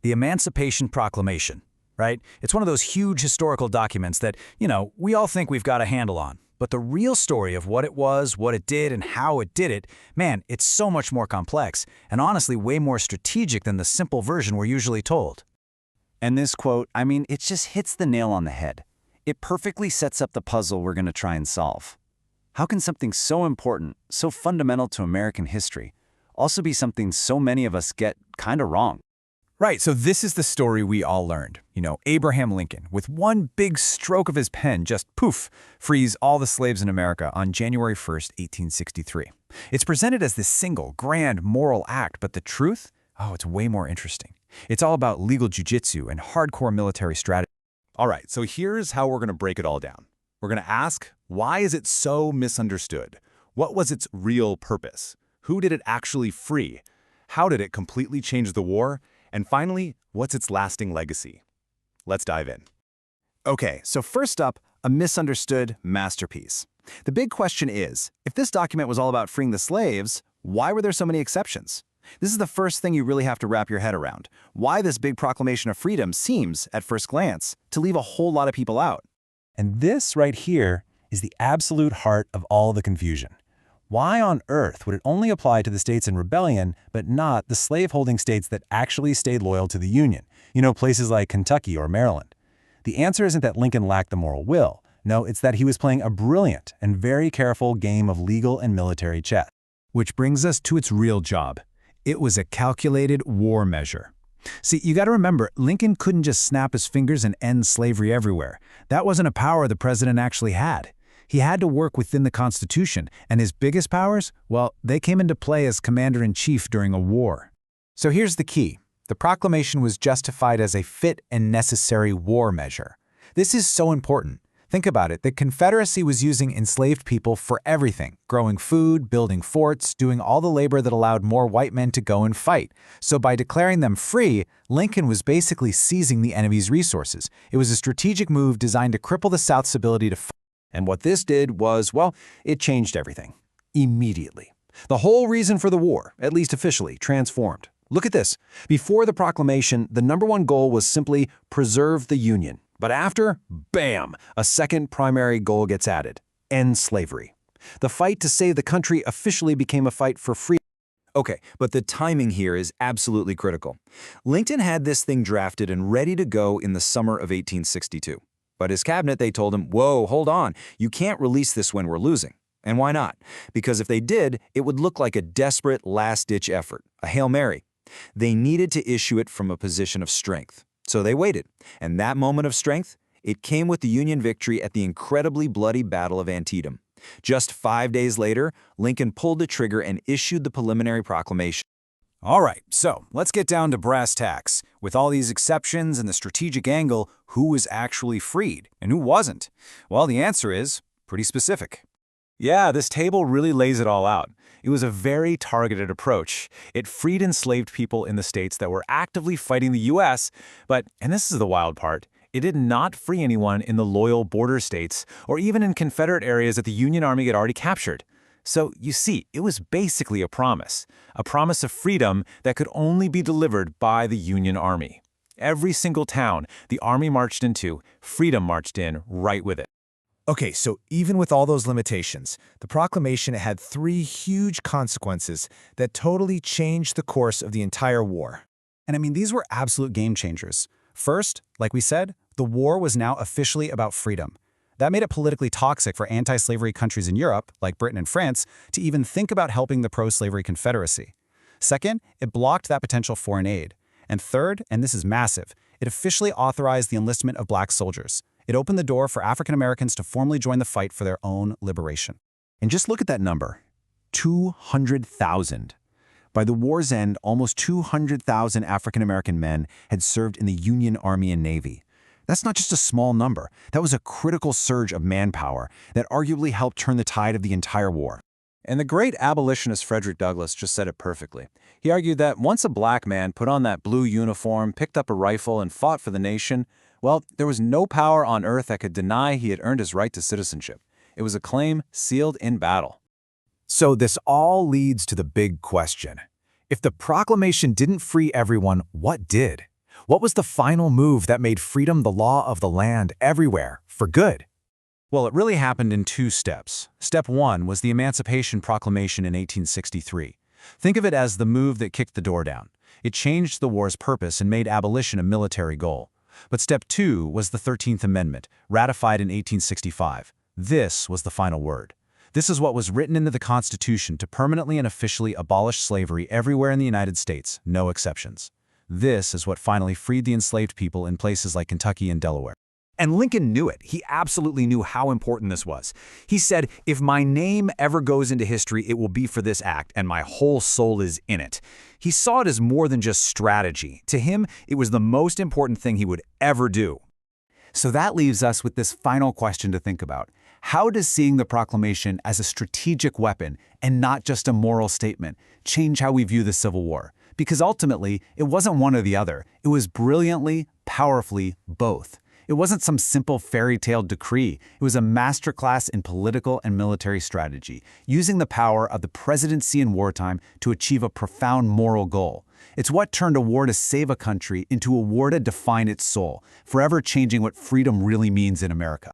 The Emancipation Proclamation, right? It's one of those huge historical documents that, we all think we've got a handle on. But the real story of what it was, what it did, and how it did it, man, it's so much more complex, and honestly way more strategic than the simple version we're usually told. And this quote, it just hits the nail on the head. It perfectly sets up the puzzle we're going to try and solve. How can something so important, so fundamental to American history, also be something so many of us get kind of wrong? Right, so this is the story we all learned. Abraham Lincoln, with one big stroke of his pen, just poof, frees all the slaves in America on January 1st, 1863. It's presented as this single, grand, moral act, but the truth? Oh, it's way more interesting. It's all about legal jujitsu and hardcore military strategy. All right, so here's how we're going to break it all down. We're going to ask, why is it so misunderstood? What was its real purpose? Who did it actually free? How did it completely change the war? And finally, what's its lasting legacy? Let's dive in. Okay, so first up, a misunderstood masterpiece. The big question is, if this document was all about freeing the slaves, why were there so many exceptions? This is the first thing you really have to wrap your head around. Why this big proclamation of freedom seems, at first glance, to leave a whole lot of people out. And this right here is the absolute heart of all the confusion. Why on earth would it only apply to the states in rebellion, but not the slave-holding states that actually stayed loyal to the Union? Places like Kentucky or Maryland. The answer isn't that Lincoln lacked the moral will. No, it's that he was playing a brilliant and very careful game of legal and military chess. Which brings us to its real job. It was a calculated war measure. See, you got to remember, Lincoln couldn't just snap his fingers and end slavery everywhere. That wasn't a power the president actually had. He had to work within the Constitution, and his biggest powers, well, they came into play as commander-in-chief during a war. So here's the key. The proclamation was justified as a fit and necessary war measure. This is so important. Think about it. The Confederacy was using enslaved people for everything, growing food, building forts, doing all the labor that allowed more white men to go and fight. So by declaring them free, Lincoln was basically seizing the enemy's resources. It was a strategic move designed to cripple the South's ability to fight. And what this did was, well, it changed everything. Immediately. The whole reason for the war, at least officially, transformed. Look at this. Before the proclamation, the #1 goal was simply preserve the Union. But after, bam, a second primary goal gets added: end slavery. The fight to save the country officially became a fight for freedom. Okay, but the timing here is absolutely critical. Lincoln had this thing drafted and ready to go in the summer of 1862. But his cabinet, they told him, whoa, hold on, you can't release this when we're losing. And why not? Because if they did, it would look like a desperate last-ditch effort, a Hail Mary. They needed to issue it from a position of strength. So they waited. And that moment of strength, it came with the Union victory at the incredibly bloody Battle of Antietam. Just 5 days later, Lincoln pulled the trigger and issued the preliminary proclamation. All right, so let's get down to brass tacks. With all these exceptions and the strategic angle, who was actually freed and who wasn't? Well, the answer is pretty specific. Yeah, this table really lays it all out. It was a very targeted approach. It freed enslaved people in the states that were actively fighting the U.S., but, and this is the wild part, it did not free anyone in the loyal border states or even in Confederate areas that the Union Army had already captured. So, you see, it was basically a promise of freedom that could only be delivered by the Union Army. Every single town the Army marched into, freedom marched in right with it. Okay, so even with all those limitations, the proclamation had 3 huge consequences that totally changed the course of the entire war. And these were absolute game changers. First, like we said, the war was now officially about freedom. That made it politically toxic for anti-slavery countries in Europe, like Britain and France, to even think about helping the pro-slavery Confederacy. Second, it blocked that potential foreign aid. And third, and this is massive, it officially authorized the enlistment of black soldiers. It opened the door for African Americans to formally join the fight for their own liberation. And just look at that number, 200,000. By the war's end, almost 200,000 African American men had served in the Union Army and Navy. That's not just a small number. That was a critical surge of manpower that arguably helped turn the tide of the entire war. And the great abolitionist Frederick Douglass just said it perfectly. He argued that once a black man put on that blue uniform, picked up a rifle, and fought for the nation, well, there was no power on earth that could deny he had earned his right to citizenship. It was a claim sealed in battle. So this all leads to the big question. If the proclamation didn't free everyone, what did? What was the final move that made freedom the law of the land everywhere, for good? Well, it really happened in 2 steps. Step 1 was the Emancipation Proclamation in 1863. Think of it as the move that kicked the door down. It changed the war's purpose and made abolition a military goal. But step 2 was the 13th Amendment, ratified in 1865. This was the final word. This is what was written into the Constitution to permanently and officially abolish slavery everywhere in the United States, no exceptions. This is what finally freed the enslaved people in places like Kentucky and Delaware. And Lincoln knew it. He absolutely knew how important this was. He said, if my name ever goes into history, it will be for this act, and my whole soul is in it. He saw it as more than just strategy. To him, it was the most important thing he would ever do. So that leaves us with this final question to think about. How does seeing the proclamation as a strategic weapon and not just a moral statement change how we view the Civil War? Because ultimately, it wasn't one or the other. It was brilliantly, powerfully both. It wasn't some simple fairy tale decree. It was a masterclass in political and military strategy, using the power of the presidency in wartime to achieve a profound moral goal. It's what turned a war to save a country into a war to define its soul, forever changing what freedom really means in America.